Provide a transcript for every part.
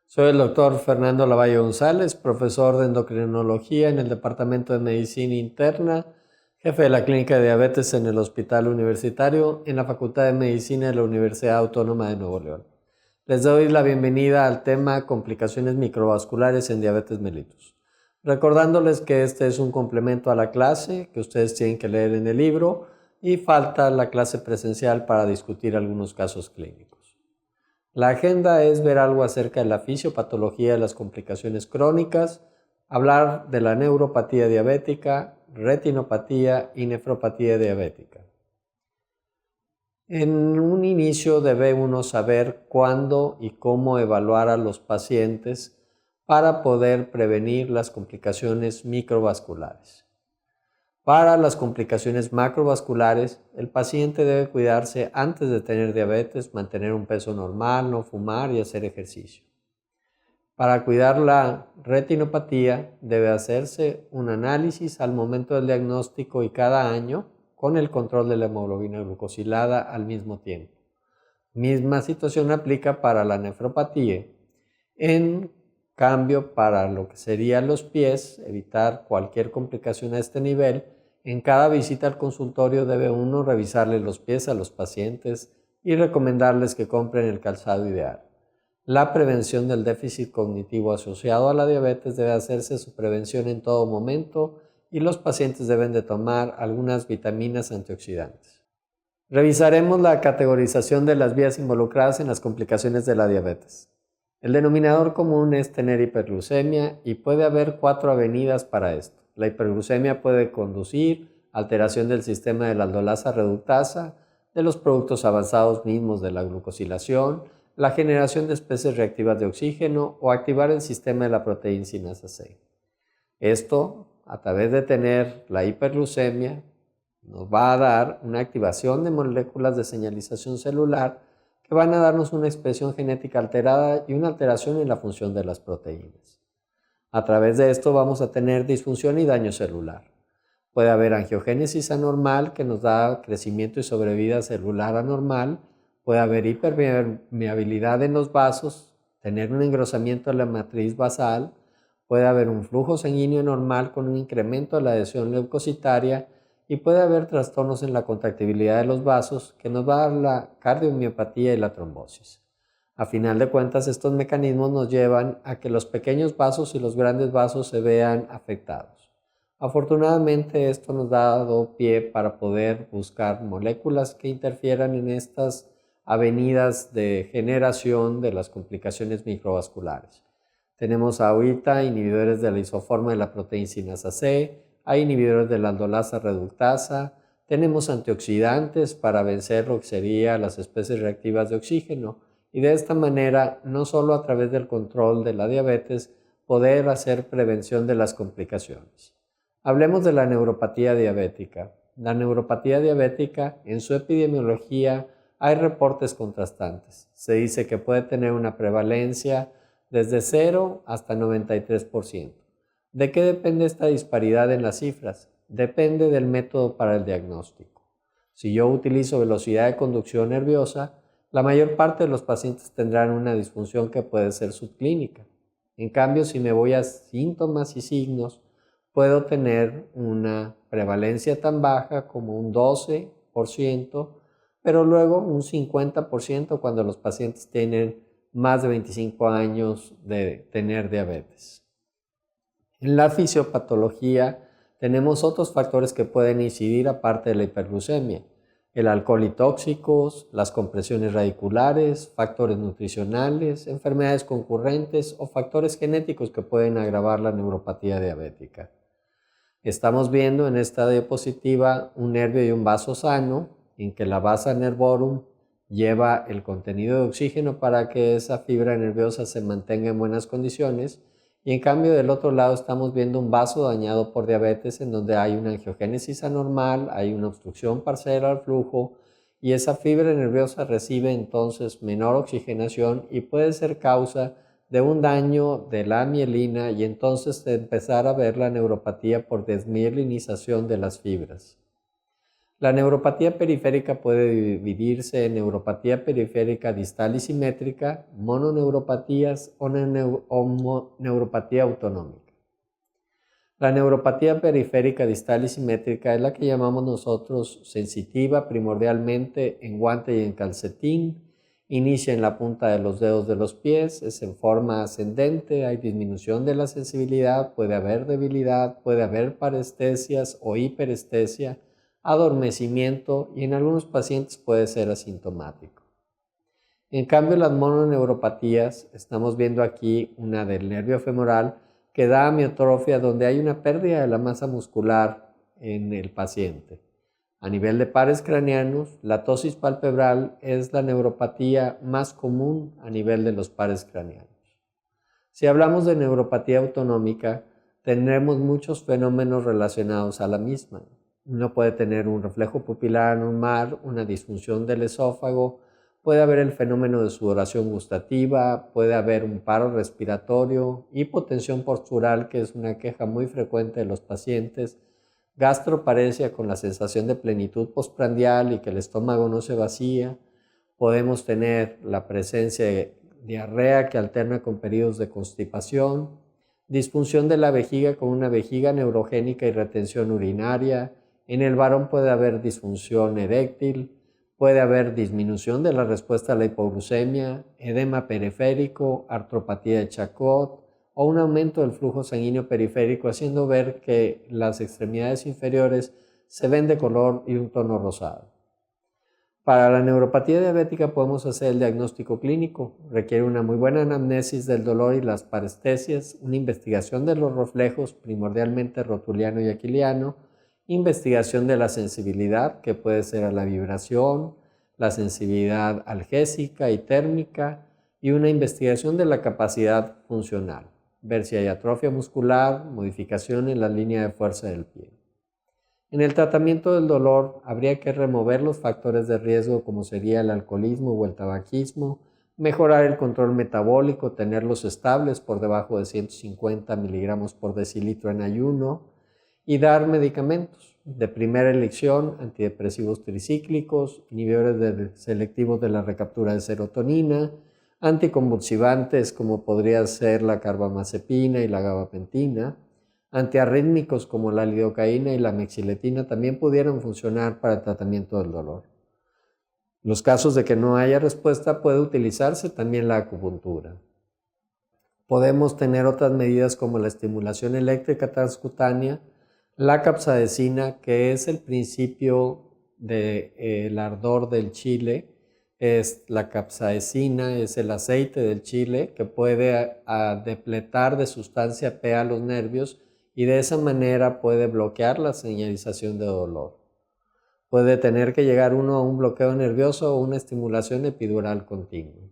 Soy el doctor Fernando Lavalle González, profesor de endocrinología en el Departamento de Medicina Interna, jefe de la Clínica de Diabetes en el Hospital Universitario en la Facultad de Medicina de la Universidad Autónoma de Nuevo León. Les doy la bienvenida al tema complicaciones microvasculares en diabetes mellitus. Recordándoles que este es un complemento a la clase que ustedes tienen que leer en el libro y falta la clase presencial para discutir algunos casos clínicos. La agenda es ver algo acerca de la fisiopatología de las complicaciones crónicas, hablar de la neuropatía diabética, retinopatía y nefropatía diabética. En un inicio debe uno saber cuándo y cómo evaluar a los pacientes para poder prevenir las complicaciones microvasculares. Para las complicaciones macrovasculares, el paciente debe cuidarse antes de tener diabetes, mantener un peso normal, no fumar y hacer ejercicio. Para cuidar la retinopatía, debe hacerse un análisis al momento del diagnóstico y cada año con el control de la hemoglobina glucosilada al mismo tiempo. Misma situación aplica para la nefropatía. En cambio, para lo que serían los pies, evitar cualquier complicación a este nivel, en cada visita al consultorio debe uno revisarle los pies a los pacientes y recomendarles que compren el calzado ideal. La prevención del déficit cognitivo asociado a la diabetes debe hacerse su prevención en todo momento y los pacientes deben de tomar algunas vitaminas antioxidantes. Revisaremos la categorización de las vías involucradas en las complicaciones de la diabetes. El denominador común es tener hiperglucemia y puede haber 4 avenidas para esto. La hiperglucemia puede conducir a alteración del sistema de la aldolasa reductasa, de los productos avanzados mismos de la glucosilación, la generación de especies reactivas de oxígeno o activar el sistema de la proteína sinasa C. Esto, a través de tener la hiperglucemia, nos va a dar una activación de moléculas de señalización celular que van a darnos una expresión genética alterada y una alteración en la función de las proteínas. A través de esto vamos a tener disfunción y daño celular. Puede haber angiogénesis anormal que nos da crecimiento y sobrevida celular anormal, puede haber hiperpermeabilidad en los vasos, tener un engrosamiento de la matriz basal, puede haber un flujo sanguíneo normal con un incremento de la adhesión leucocitaria y puede haber trastornos en la contractibilidad de los vasos que nos va a dar la cardiomiopatía y la trombosis. A final de cuentas, estos mecanismos nos llevan a que los pequeños vasos y los grandes vasos se vean afectados. Afortunadamente, esto nos ha dado pie para poder buscar moléculas que interfieran en estas avenidas de generación de las complicaciones microvasculares. Tenemos ahorita inhibidores de la isoforma de la proteína sinasa C, hay inhibidores de la aldolasa reductasa, tenemos antioxidantes para vencer lo que serían las especies reactivas de oxígeno y de esta manera, no solo a través del control de la diabetes, poder hacer prevención de las complicaciones. Hablemos de la neuropatía diabética. La neuropatía diabética, en su epidemiología, hay reportes contrastantes. Se dice que puede tener una prevalencia desde 0 hasta 93%. ¿De qué depende esta disparidad en las cifras? Depende del método para el diagnóstico. Si yo utilizo velocidad de conducción nerviosa, la mayor parte de los pacientes tendrán una disfunción que puede ser subclínica. En cambio, si me voy a síntomas y signos, puedo tener una prevalencia tan baja como un 12%, pero luego un 50% cuando los pacientes tienen más de 25 años de tener diabetes. En la fisiopatología tenemos otros factores que pueden incidir aparte de la hiperglucemia. El alcohol y tóxicos, las compresiones radiculares, factores nutricionales, enfermedades concurrentes o factores genéticos que pueden agravar la neuropatía diabética. Estamos viendo en esta diapositiva un nervio y un vaso sano, en que la vasa nervorum lleva el contenido de oxígeno para que esa fibra nerviosa se mantenga en buenas condiciones, y en cambio del otro lado estamos viendo un vaso dañado por diabetes en donde hay una angiogénesis anormal, hay una obstrucción parcial al flujo y esa fibra nerviosa recibe entonces menor oxigenación y puede ser causa de un daño de la mielina y entonces empezar a ver la neuropatía por desmielinización de las fibras. La neuropatía periférica puede dividirse en neuropatía periférica distal y simétrica, mononeuropatías o neuropatía autonómica. La neuropatía periférica distal y simétrica es la que llamamos nosotros sensitiva, primordialmente en guante y en calcetín. Inicia en la punta de los dedos de los pies, es en forma ascendente, hay disminución de la sensibilidad, puede haber debilidad, puede haber parestesias o hiperestesia, adormecimiento y en algunos pacientes puede ser asintomático. En cambio, las mononeuropatías, estamos viendo aquí una del nervio femoral que da amiotrofia donde hay una pérdida de la masa muscular en el paciente. A nivel de pares craneanos, la ptosis palpebral es la neuropatía más común a nivel de los pares craneanos. Si hablamos de neuropatía autonómica, tendremos muchos fenómenos relacionados a la misma. Uno puede tener un reflejo pupilar anormal, una disfunción del esófago, puede haber el fenómeno de sudoración gustativa, puede haber un paro respiratorio, hipotensión postural, que es una queja muy frecuente de los pacientes, gastroparesia con la sensación de plenitud postprandial y que el estómago no se vacía. Podemos tener la presencia de diarrea que alterna con periodos de constipación, disfunción de la vejiga con una vejiga neurogénica y retención urinaria. En el varón puede haber disfunción eréctil, puede haber disminución de la respuesta a la hipoglucemia, edema periférico, artropatía de Charcot, o un aumento del flujo sanguíneo periférico, haciendo ver que las extremidades inferiores se ven de color y un tono rosado. Para la neuropatía diabética podemos hacer el diagnóstico clínico. Requiere una muy buena anamnesis del dolor y las parestesias, una investigación de los reflejos, primordialmente rotuliano y aquiliano, investigación de la sensibilidad, que puede ser a la vibración, la sensibilidad algésica y térmica, y una investigación de la capacidad funcional. Ver si hay atrofia muscular, modificación en la línea de fuerza del pie. En el tratamiento del dolor habría que remover los factores de riesgo como sería el alcoholismo o el tabaquismo, mejorar el control metabólico, tenerlos estables por debajo de 150 miligramos por decilitro en ayuno y dar medicamentos de primera elección, antidepresivos tricíclicos, inhibidores selectivos de la recaptura de serotonina, anticonvulsivantes como podría ser la carbamazepina y la gabapentina, antiarrítmicos como la lidocaína y la mexiletina también pudieran funcionar para el tratamiento del dolor. En los casos de que no haya respuesta puede utilizarse también la acupuntura. Podemos tener otras medidas como la estimulación eléctrica transcutánea, la capsaicina, que es el principio del ardor del chile, es la capsaicina, es el aceite del chile que puede depletar de sustancia P a los nervios y de esa manera puede bloquear la señalización de dolor. Puede tener que llegar uno a un bloqueo nervioso o una estimulación epidural continua.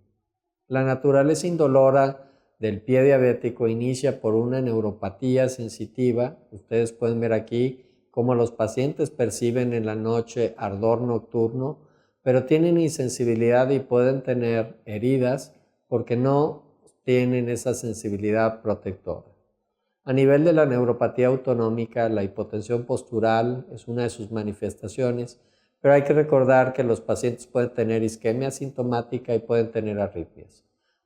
La naturaleza indolora del pie diabético inicia por una neuropatía sensitiva. Ustedes pueden ver aquí cómo los pacientes perciben en la noche ardor nocturno, pero tienen insensibilidad y pueden tener heridas porque no tienen esa sensibilidad protectora. A nivel de la neuropatía autonómica, la hipotensión postural es una de sus manifestaciones, pero hay que recordar que los pacientes pueden tener isquemia sintomática y pueden tener arritmias.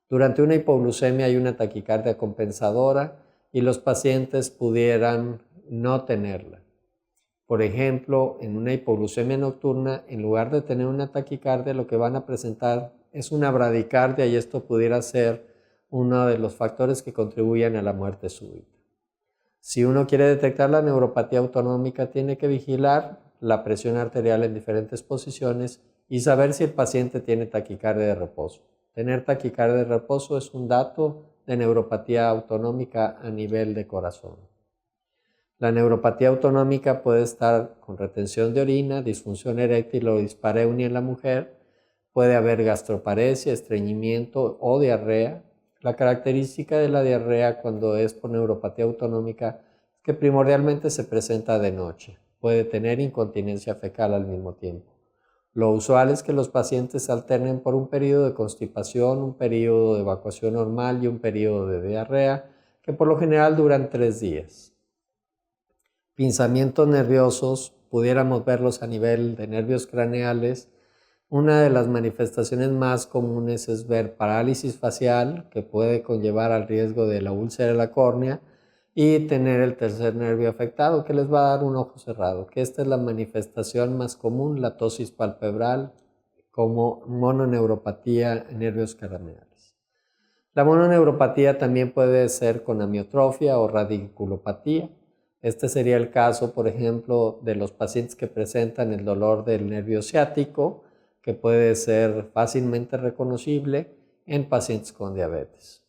Durante una hipoglucemia hay una taquicardia compensadora y los pacientes pudieran no tenerla. Por ejemplo, en una hipoglucemia nocturna, en lugar de tener una taquicardia, lo que van a presentar es una bradicardia y esto pudiera ser uno de los factores que contribuyen a la muerte súbita. Si uno quiere detectar la neuropatía autonómica, tiene que vigilar la presión arterial en diferentes posiciones y saber si el paciente tiene taquicardia de reposo. Tener taquicardia de reposo es un dato de neuropatía autonómica a nivel de corazón. La neuropatía autonómica puede estar con retención de orina, disfunción eréctil o dispareunia en la mujer, puede haber gastroparesia, estreñimiento o diarrea. La característica de la diarrea cuando es por neuropatía autonómica es que primordialmente se presenta de noche. Puede tener incontinencia fecal al mismo tiempo. Lo usual es que los pacientes alternen por un periodo de constipación, un periodo de evacuación normal y un periodo de diarrea, que por lo general duran 3 días. Pinzamientos nerviosos pudiéramos verlos a nivel de nervios craneales, una de las manifestaciones más comunes es ver parálisis facial, que puede conllevar al riesgo de la úlcera de la córnea, y tener el tercer nervio afectado, que les va a dar un ojo cerrado, que esta es la manifestación más común, la ptosis palpebral, como mononeuropatía en nervios craneales. La mononeuropatía también puede ser con amiotrofia o radiculopatía. Este sería el caso, por ejemplo, de los pacientes que presentan el dolor del nervio ciático, que puede ser fácilmente reconocible en pacientes con diabetes.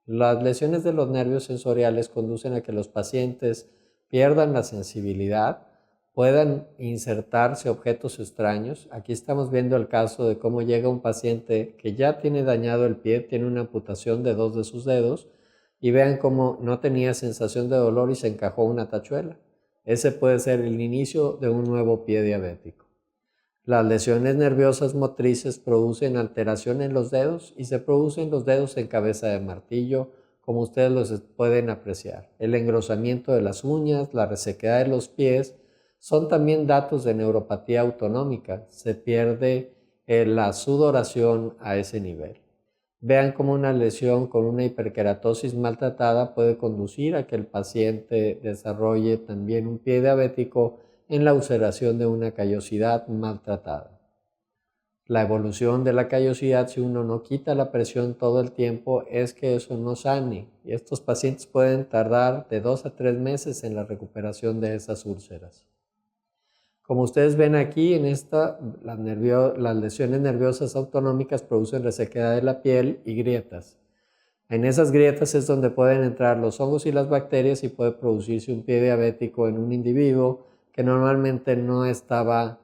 Las lesiones de los nervios sensoriales conducen a que los pacientes pierdan la sensibilidad, puedan insertarse objetos extraños. Aquí estamos viendo el caso de cómo llega un paciente que ya tiene dañado el pie, tiene una amputación de 2 de sus dedos, y vean cómo no tenía sensación de dolor y se encajó una tachuela. Ese puede ser el inicio de un nuevo pie diabético. Las lesiones nerviosas motrices producen alteración en los dedos y se producen los dedos en cabeza de martillo, como ustedes los pueden apreciar. El engrosamiento de las uñas, la resequedad de los pies, son también datos de neuropatía autonómica. Se pierde la sudoración a ese nivel. Vean cómo una lesión con una hiperkeratosis maltratada puede conducir a que el paciente desarrolle también un pie diabético en la ulceración de una callosidad maltratada. La evolución de la callosidad, si uno no quita la presión todo el tiempo, es que eso no sane, y estos pacientes pueden tardar de 2 a 3 meses en la recuperación de esas úlceras. Como ustedes ven aquí, en esta, las lesiones nerviosas autonómicas producen resequedad de la piel y grietas. En esas grietas es donde pueden entrar los hongos y las bacterias y puede producirse un pie diabético en un individuo que normalmente no estaba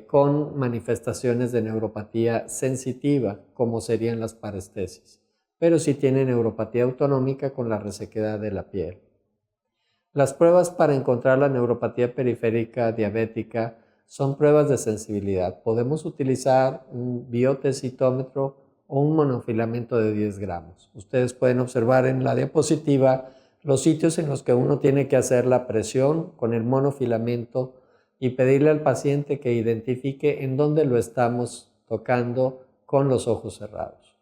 con manifestaciones de neuropatía sensitiva, como serían las parestesis, pero sí tiene neuropatía autonómica con la resequedad de la piel. Las pruebas para encontrar la neuropatía periférica diabética son pruebas de sensibilidad. Podemos utilizar un biotecitómetro o un monofilamento de 10 gramos. Ustedes pueden observar en la diapositiva los sitios en los que uno tiene que hacer la presión con el monofilamento y pedirle al paciente que identifique en dónde lo estamos tocando con los ojos cerrados.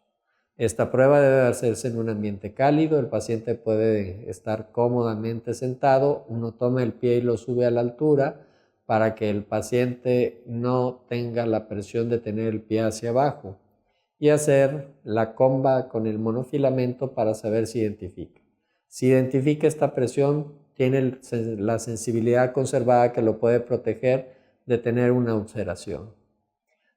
Esta prueba debe hacerse en un ambiente cálido, el paciente puede estar cómodamente sentado, uno toma el pie y lo sube a la altura para que el paciente no tenga la presión de tener el pie hacia abajo y hacer la comba con el monofilamento para saber si identifica. Si identifica esta presión, tiene la sensibilidad conservada que lo puede proteger de tener una ulceración.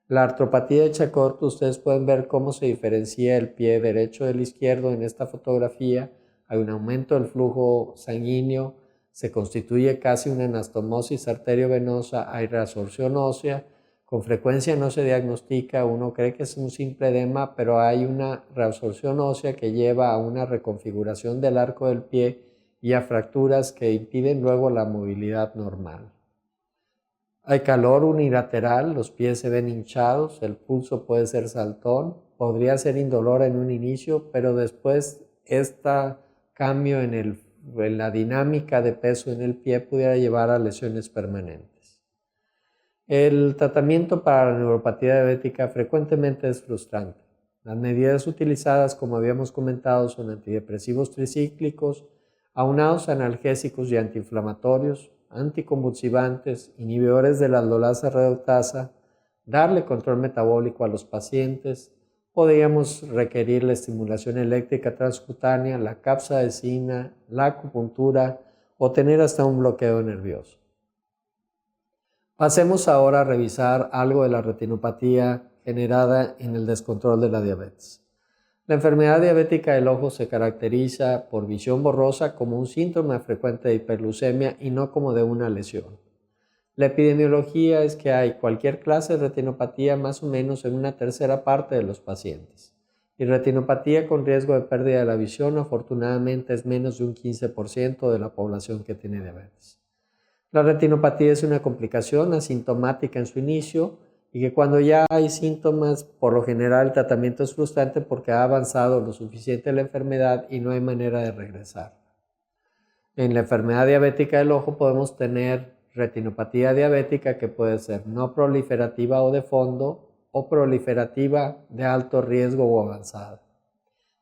La artropatía de Charcot, ustedes pueden ver cómo se diferencia el pie derecho del izquierdo en esta fotografía. Hay un aumento del flujo sanguíneo, se constituye casi una anastomosis arteriovenosa, hay reabsorción ósea. Con frecuencia no se diagnostica, uno cree que es un simple edema, pero hay una reabsorción ósea que lleva a una reconfiguración del arco del pie y a fracturas que impiden luego la movilidad normal. Hay calor unilateral, los pies se ven hinchados, el pulso puede ser saltón, podría ser indolor en un inicio, pero después este cambio en la dinámica de peso en el pie pudiera llevar a lesiones permanentes. El tratamiento para la neuropatía diabética frecuentemente es frustrante. Las medidas utilizadas, como habíamos comentado, son antidepresivos tricíclicos, aunados a analgésicos y antiinflamatorios, anticonvulsivantes, inhibidores de la aldolasa reductasa, darle control metabólico a los pacientes. Podríamos requerir la estimulación eléctrica transcutánea, la capsaicina, la acupuntura o tener hasta un bloqueo nervioso. Pasemos ahora a revisar algo de la retinopatía generada en el descontrol de la diabetes. La enfermedad diabética del ojo se caracteriza por visión borrosa como un síntoma frecuente de hiperglucemia y no como de una lesión. La epidemiología es que hay cualquier clase de retinopatía más o menos en una tercera parte de los pacientes. Y retinopatía con riesgo de pérdida de la visión afortunadamente es menos de un 15% de la población que tiene diabetes. La retinopatía es una complicación asintomática en su inicio y que cuando ya hay síntomas, por lo general el tratamiento es frustrante porque ha avanzado lo suficiente la enfermedad y no hay manera de regresar. En la enfermedad diabética del ojo podemos tener retinopatía diabética que puede ser no proliferativa o de fondo o proliferativa de alto riesgo o avanzada.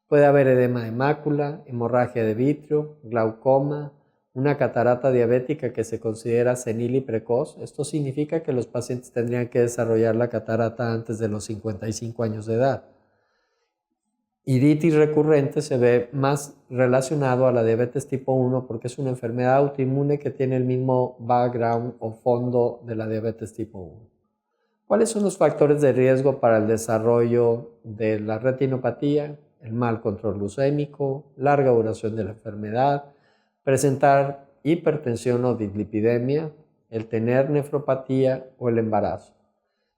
Puede haber edema de mácula, hemorragia de vitrio, glaucoma, una catarata diabética que se considera senil y precoz. Esto significa que los pacientes tendrían que desarrollar la catarata antes de los 55 años de edad. Iritis recurrente se ve más relacionado a la diabetes tipo 1 porque es una enfermedad autoinmune que tiene el mismo background o fondo de la diabetes tipo 1. ¿Cuáles son los factores de riesgo para el desarrollo de la retinopatía? El mal control glucémico, larga duración de la enfermedad, presentar hipertensión o dislipidemia, el tener nefropatía o el embarazo.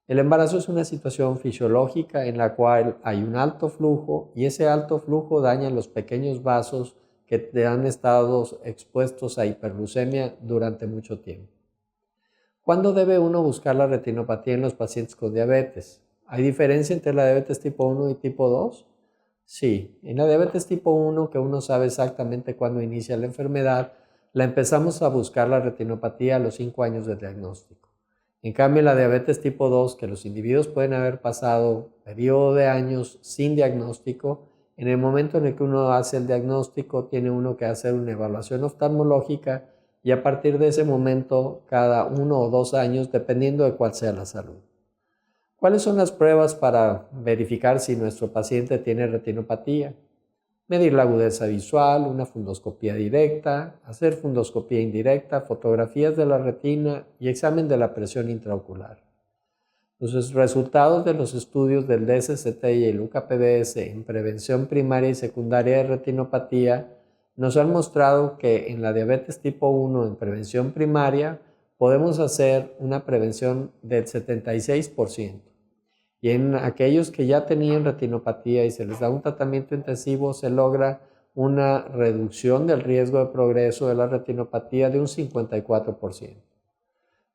El embarazo es una situación fisiológica en la cual hay un alto flujo y ese alto flujo daña los pequeños vasos que han estado expuestos a hiperglucemia durante mucho tiempo. ¿Cuándo debe uno buscar la retinopatía en los pacientes con diabetes? ¿Hay diferencia entre la diabetes tipo 1 y tipo 2? Sí, en la diabetes tipo 1, que uno sabe exactamente cuándo inicia la enfermedad, la empezamos a buscar la retinopatía a los 5 años de diagnóstico. En cambio, la diabetes tipo 2, que los individuos pueden haber pasado periodo de años sin diagnóstico, en el momento en el que uno hace el diagnóstico, tiene uno que hacer una evaluación oftalmológica y a partir de ese momento, cada 1 o 2 años, dependiendo de cuál sea la salud. ¿Cuáles son las pruebas para verificar si nuestro paciente tiene retinopatía? Medir la agudeza visual, una fundoscopía directa, hacer fundoscopía indirecta, fotografías de la retina y examen de la presión intraocular. Los resultados de los estudios del DSCT y el UKPDS en prevención primaria y secundaria de retinopatía nos han mostrado que en la diabetes tipo 1 en prevención primaria podemos hacer una prevención del 76%. Y en aquellos que ya tenían retinopatía y se les da un tratamiento intensivo, se logra una reducción del riesgo de progreso de la retinopatía de un 54%. En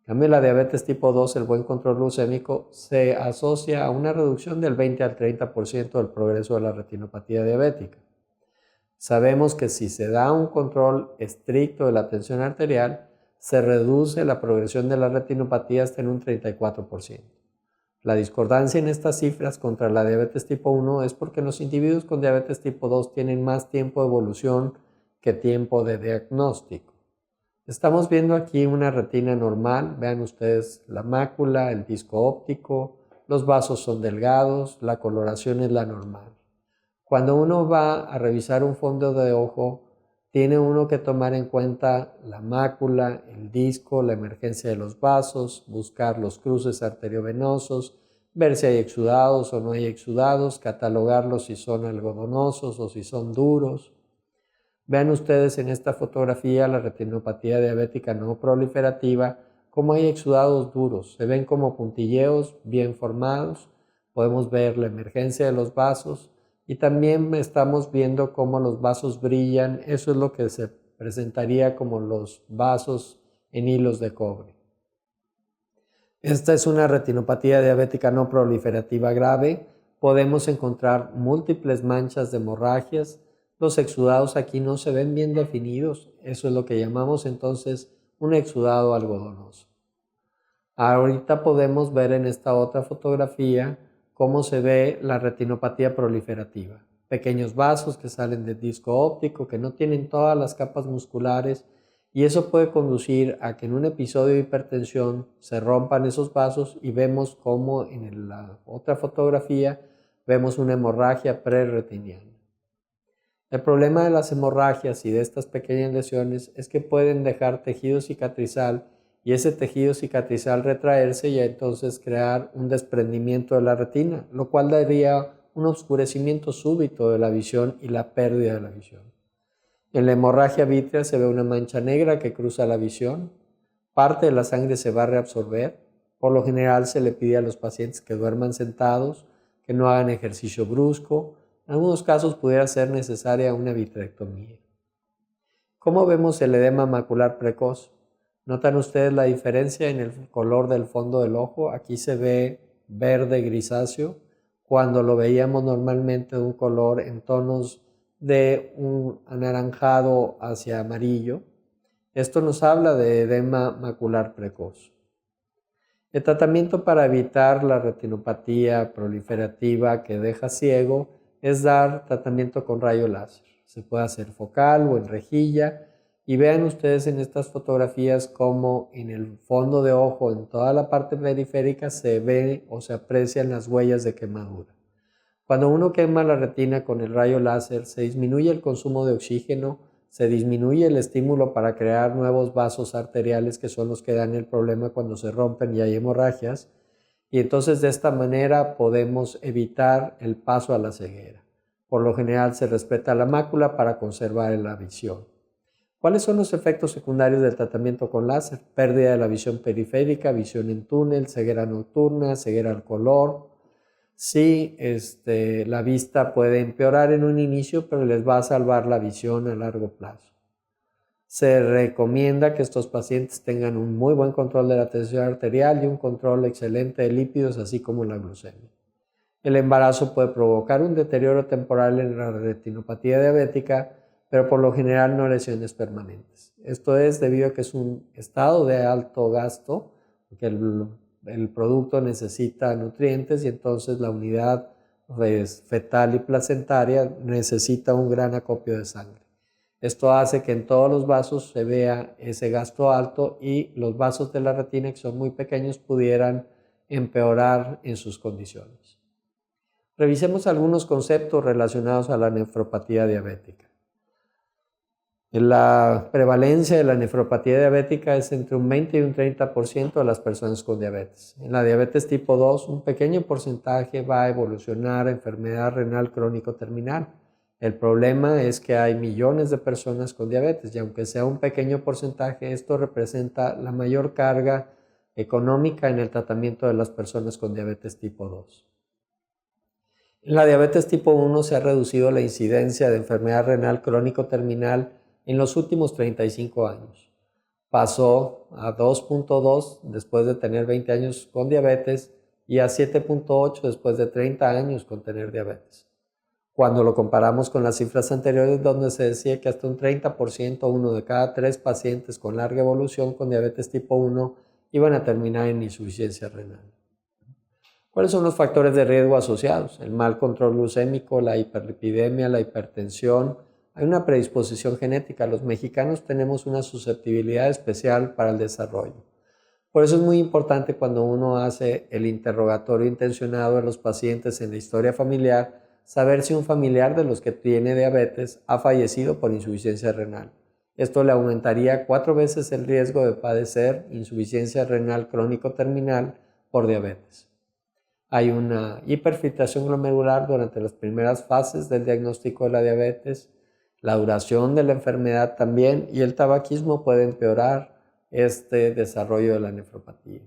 cambio, la diabetes tipo 2, el buen control glucémico, se asocia a una reducción del 20 al 30% del progreso de la retinopatía diabética. Sabemos que si se da un control estricto de la tensión arterial, se reduce la progresión de la retinopatía hasta en un 34%. La discordancia en estas cifras contra la diabetes tipo 1 es porque los individuos con diabetes tipo 2 tienen más tiempo de evolución que tiempo de diagnóstico. Estamos viendo aquí una retina normal, vean ustedes la mácula, el disco óptico, los vasos son delgados, la coloración es la normal. Cuando uno va a revisar un fondo de ojo, tiene uno que tomar en cuenta la mácula, el disco, la emergencia de los vasos, buscar los cruces arteriovenosos, ver si hay exudados o no hay exudados, catalogarlos si son algodonosos o si son duros. Vean ustedes en esta fotografía la retinopatía diabética no proliferativa, cómo hay exudados duros, se ven como puntilleos bien formados, podemos ver la emergencia de los vasos y también estamos viendo cómo los vasos brillan, eso es lo que se presentaría como los vasos en hilos de cobre. Esta es una retinopatía diabética no proliferativa grave, podemos encontrar múltiples manchas de hemorragias. Los exudados aquí no se ven bien definidos, eso es lo que llamamos entonces un exudado algodonoso. Ahorita podemos ver en esta otra fotografía cómo se ve la retinopatía proliferativa. Pequeños vasos que salen del disco óptico, que no tienen todas las capas musculares y eso puede conducir a que en un episodio de hipertensión se rompan esos vasos y vemos cómo en la otra fotografía vemos una hemorragia prerretiniana. El problema de las hemorragias y de estas pequeñas lesiones es que pueden dejar tejido cicatrizal y ese tejido cicatrizal retraerse y entonces crear un desprendimiento de la retina, lo cual daría un oscurecimiento súbito de la visión y la pérdida de la visión. En la hemorragia vítrea se ve una mancha negra que cruza la visión, parte de la sangre se va a reabsorber, por lo general se le pide a los pacientes que duerman sentados, que no hagan ejercicio brusco. En algunos casos pudiera ser necesaria una vitrectomía. ¿Cómo vemos el edema macular precoz? ¿Notan ustedes la diferencia en el color del fondo del ojo? Aquí se ve verde grisáceo, cuando lo veíamos normalmente de un color en tonos de un anaranjado hacia amarillo. Esto nos habla de edema macular precoz. El tratamiento para evitar la retinopatía proliferativa que deja ciego es dar tratamiento con rayo láser. Se puede hacer focal o en rejilla, y vean ustedes en estas fotografías cómo en el fondo de ojo, en toda la parte periférica, se ve o se aprecian las huellas de quemadura. Cuando uno quema la retina con el rayo láser, se disminuye el consumo de oxígeno, se disminuye el estímulo para crear nuevos vasos arteriales, que son los que dan el problema cuando se rompen y hay hemorragias, y entonces de esta manera podemos evitar el paso a la ceguera. Por lo general se respeta la mácula para conservar la visión. ¿Cuáles son los efectos secundarios del tratamiento con láser? Pérdida de la visión periférica, visión en túnel, ceguera nocturna, ceguera al color. Sí, la vista puede empeorar en un inicio, pero les va a salvar la visión a largo plazo. Se recomienda que estos pacientes tengan un muy buen control de la tensión arterial y un control excelente de lípidos, así como la glucemia. El embarazo puede provocar un deterioro temporal en la retinopatía diabética, pero por lo general no lesiones permanentes. Esto es debido a que es un estado de alto gasto, porque el producto necesita nutrientes y entonces la unidad fetal y placentaria necesita un gran acopio de sangre. Esto hace que en todos los vasos se vea ese gasto alto y los vasos de la retina, que son muy pequeños, pudieran empeorar en sus condiciones. Revisemos algunos conceptos relacionados a la nefropatía diabética. La prevalencia de la nefropatía diabética es entre un 20 y un 30% de las personas con diabetes. En la diabetes tipo 2, un pequeño porcentaje va a evolucionar a enfermedad renal crónico terminal. El problema es que hay millones de personas con diabetes y aunque sea un pequeño porcentaje, esto representa la mayor carga económica en el tratamiento de las personas con diabetes tipo 2. En la diabetes tipo 1 se ha reducido la incidencia de enfermedad renal crónico terminal en los últimos 35 años. Pasó a 2.2 después de tener 20 años con diabetes y a 7.8 después de 30 años con tener diabetes. Cuando lo comparamos con las cifras anteriores, donde se decía que hasta un 30%, uno de cada 3 pacientes con larga evolución con diabetes tipo 1 iban a terminar en insuficiencia renal. ¿Cuáles son los factores de riesgo asociados? El mal control glucémico, la hiperlipidemia, la hipertensión. Hay una predisposición genética. Los mexicanos tenemos una susceptibilidad especial para el desarrollo. Por eso es muy importante cuando uno hace el interrogatorio intencionado a los pacientes en la historia familiar, saber si un familiar de los que tiene diabetes ha fallecido por insuficiencia renal. Esto le aumentaría 4 veces el riesgo de padecer insuficiencia renal crónico terminal por diabetes. Hay una hiperfiltración glomerular durante las primeras fases del diagnóstico de la diabetes, la duración de la enfermedad también, y el tabaquismo puede empeorar este desarrollo de la nefropatía.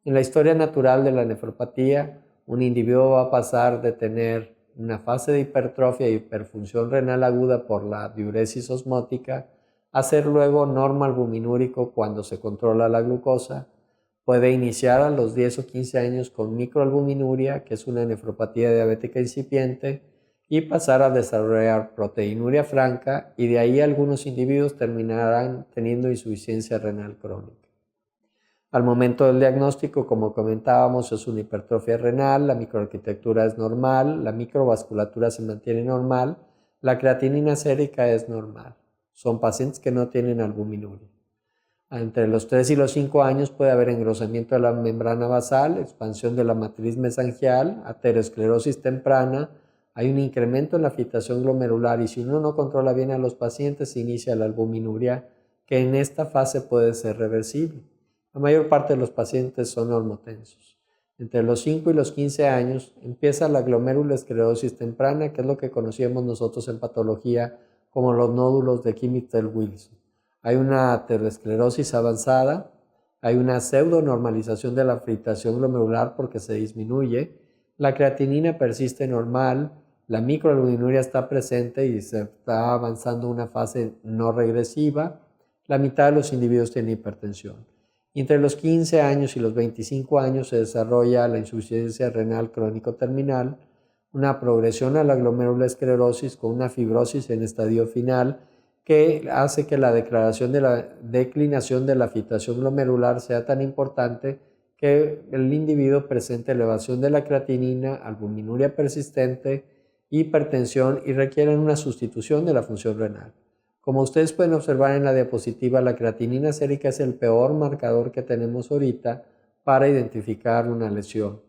En la historia natural de la nefropatía, un individuo va a pasar de tener una fase de hipertrofia y hiperfunción renal aguda por la diuresis osmótica a ser luego normoalbuminúrico cuando se controla la glucosa. Puede iniciar a los 10 o 15 años con microalbuminuria, que es una nefropatía diabética incipiente, y pasar a desarrollar proteinuria franca, y de ahí algunos individuos terminarán teniendo insuficiencia renal crónica. Al momento del diagnóstico, como comentábamos, es una hipertrofia renal, la microarquitectura es normal, la microvasculatura se mantiene normal, la creatinina sérica es normal. Son pacientes que no tienen albuminuria. Entre los 3 y los 5 años puede haber engrosamiento de la membrana basal, expansión de la matriz mesangial, aterosclerosis temprana, hay un incremento en la filtración glomerular y si uno no controla bien a los pacientes se inicia la albuminuria, que en esta fase puede ser reversible. La mayor parte de los pacientes son normotensos. Entre los 5 y los 15 años empieza la glomerulosclerosis temprana, que es lo que conocíamos nosotros en patología como los nódulos de Kimmel-Wilson. Hay una aterosclerosis avanzada, hay una pseudonormalización de la filtración glomerular porque se disminuye, la creatinina persiste normal, la microalbuminuria está presente y se está avanzando una fase no regresiva, la mitad de los individuos tienen hipertensión. Entre los 15 años y los 25 años se desarrolla la insuficiencia renal crónico terminal, una progresión a la glomerulosclerosis con una fibrosis en estadio final, que hace que la declaración de la declinación de la filtración glomerular sea tan importante que el individuo presente elevación de la creatinina, albuminuria persistente, hipertensión y requieren una sustitución de la función renal. Como ustedes pueden observar en la diapositiva, la creatinina sérica es el peor marcador que tenemos ahorita para identificar una lesión.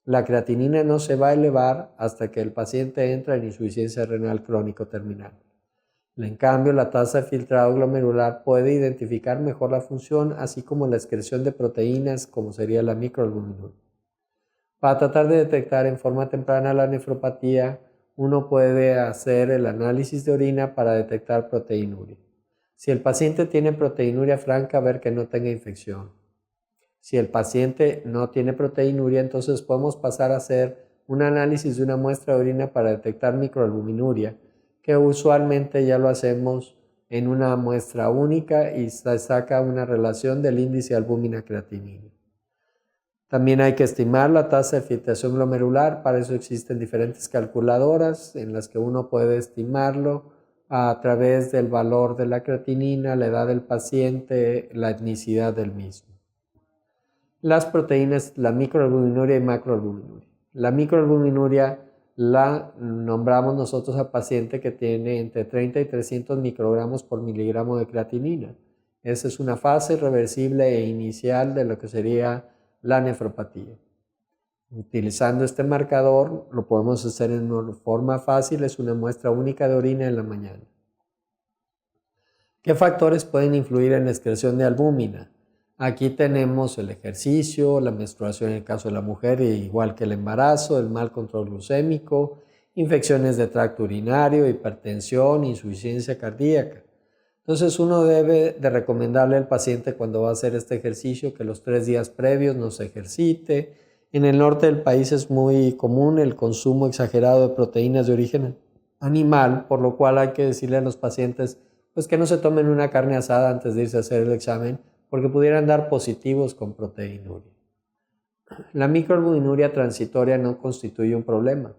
La creatinina no se va a elevar hasta que el paciente entra en insuficiencia renal crónico terminal. En cambio, la tasa de filtrado glomerular puede identificar mejor la función, así como la excreción de proteínas, como sería la microalbuminuria. Para tratar de detectar en forma temprana la nefropatía, uno puede hacer el análisis de orina para detectar proteinuria. Si el paciente tiene proteinuria franca, ver que no tenga infección. Si el paciente no tiene proteinuria, entonces podemos pasar a hacer un análisis de una muestra de orina para detectar microalbuminuria, que usualmente ya lo hacemos en una muestra única y se saca una relación del índice albúmina-creatinina. También hay que estimar la tasa de filtración glomerular, para eso existen diferentes calculadoras en las que uno puede estimarlo a través del valor de la creatinina, la edad del paciente, la etnicidad del mismo. Las proteínas, la microalbuminuria y macroalbuminuria. La microalbuminuria la nombramos nosotros al paciente que tiene entre 30 y 300 microgramos por miligramo de creatinina. Esa es una fase reversible e inicial de lo que sería la nefropatía. Utilizando este marcador lo podemos hacer en una forma fácil, es una muestra única de orina en la mañana. ¿Qué factores pueden influir en la excreción de albúmina? Aquí tenemos el ejercicio, la menstruación en el caso de la mujer, igual que el embarazo, el mal control glucémico, infecciones de tracto urinario, hipertensión, insuficiencia cardíaca. Entonces uno debe de recomendarle al paciente cuando va a hacer este ejercicio que los 3 días previos no se ejercite. En el norte del país es muy común el consumo exagerado de proteínas de origen animal, por lo cual hay que decirle a los pacientes pues que no se tomen una carne asada antes de irse a hacer el examen, porque pudieran dar positivos con proteinuria. La microalbuminuria transitoria no constituye un problema.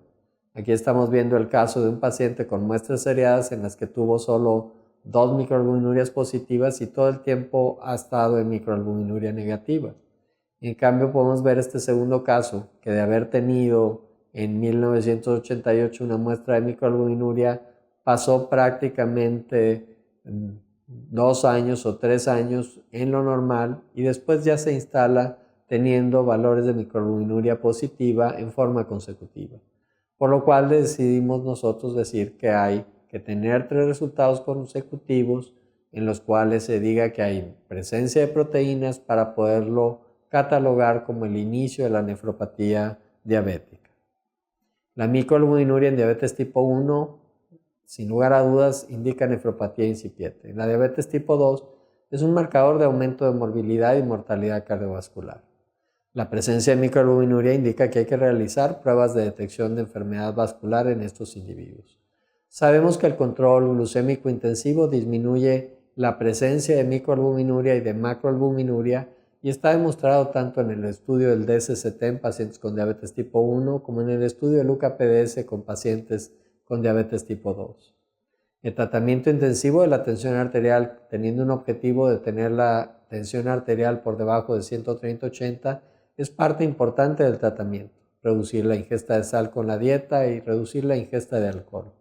Aquí estamos viendo el caso de un paciente con muestras seriadas en las que tuvo solo 2 microalbuminurias positivas y todo el tiempo ha estado en microalbuminuria negativa. En cambio, podemos ver este segundo caso, que de haber tenido en 1988 una muestra de microalbuminuria, pasó prácticamente 2 años o 3 años en lo normal y después ya se instala teniendo valores de microalbuminuria positiva en forma consecutiva. Por lo cual decidimos nosotros decir que hay que tener 3 resultados consecutivos en los cuales se diga que hay presencia de proteínas para poderlo catalogar como el inicio de la nefropatía diabética. La microalbuminuria en diabetes tipo 1, sin lugar a dudas, indica nefropatía incipiente. La diabetes tipo 2 es un marcador de aumento de morbilidad y mortalidad cardiovascular. La presencia de microalbuminuria indica que hay que realizar pruebas de detección de enfermedad vascular en estos individuos. Sabemos que el control glucémico intensivo disminuye la presencia de microalbuminuria y de macroalbuminuria y está demostrado tanto en el estudio del DSCT en pacientes con diabetes tipo 1 como en el estudio del UKPDS con pacientes con diabetes tipo 2. El tratamiento intensivo de la tensión arterial, teniendo un objetivo de tener la tensión arterial por debajo de 130/80, es parte importante del tratamiento. Reducir la ingesta de sal con la dieta y reducir la ingesta de alcohol.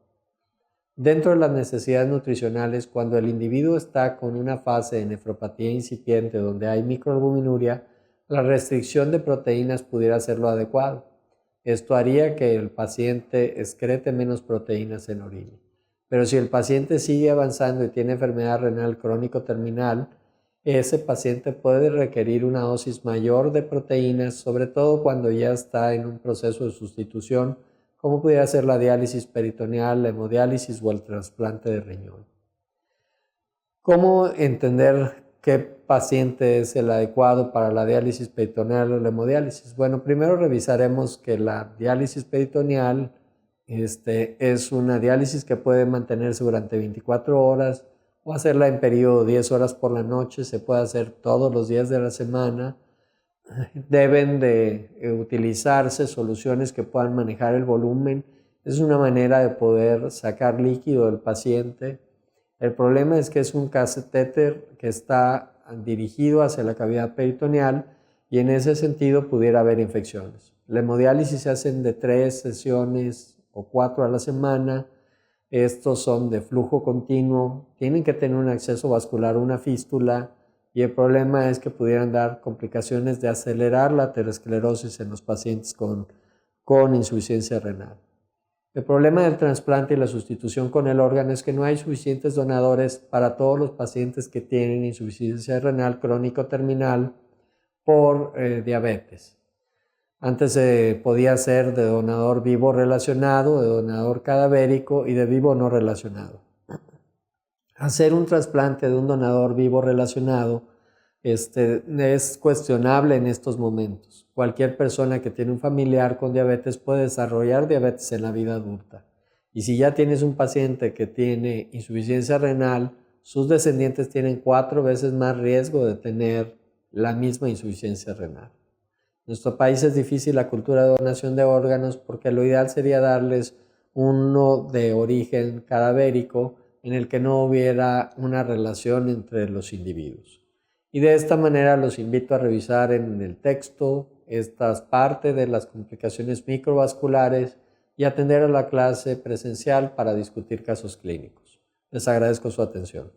Dentro de las necesidades nutricionales, cuando el individuo está con una fase de nefropatía incipiente donde hay microalbuminuria, la restricción de proteínas pudiera ser lo adecuado. Esto haría que el paciente excrete menos proteínas en orina. Pero si el paciente sigue avanzando y tiene enfermedad renal crónico terminal, ese paciente puede requerir una dosis mayor de proteínas, sobre todo cuando ya está en un proceso de sustitución, como pudiera ser la diálisis peritoneal, la hemodiálisis o el trasplante de riñón. ¿Cómo entender qué paciente es el adecuado para la diálisis peritoneal o la hemodiálisis? Bueno, primero revisaremos que la diálisis peritoneal es una diálisis que puede mantenerse durante 24 horas o hacerla en periodo 10 horas por la noche, se puede hacer todos los días de la semana. Deben de utilizarse soluciones que puedan manejar el volumen. Es una manera de poder sacar líquido del paciente. El problema es que es un catéter que está dirigido hacia la cavidad peritoneal y en ese sentido pudiera haber infecciones. La hemodiálisis se hacen de 3 sesiones o 4 a la semana. Estos son de flujo continuo, tienen que tener un acceso vascular, una fístula, y el problema es que pudieran dar complicaciones de acelerar la aterosclerosis en los pacientes con insuficiencia renal. El problema del trasplante y la sustitución con el órgano es que no hay suficientes donadores para todos los pacientes que tienen insuficiencia renal crónico terminal por diabetes. Antes se podía ser de donador vivo relacionado, de donador cadavérico y de vivo no relacionado. Hacer un trasplante de un donador vivo relacionado es cuestionable en estos momentos. Cualquier persona que tiene un familiar con diabetes puede desarrollar diabetes en la vida adulta. Y si ya tienes un paciente que tiene insuficiencia renal, sus descendientes tienen 4 veces más riesgo de tener la misma insuficiencia renal. En nuestro país es difícil la cultura de donación de órganos porque lo ideal sería darles uno de origen cadavérico en el que no hubiera una relación entre los individuos. Y de esta manera los invito a revisar en el texto estas partes de las complicaciones microvasculares y atender a la clase presencial para discutir casos clínicos. Les agradezco su atención.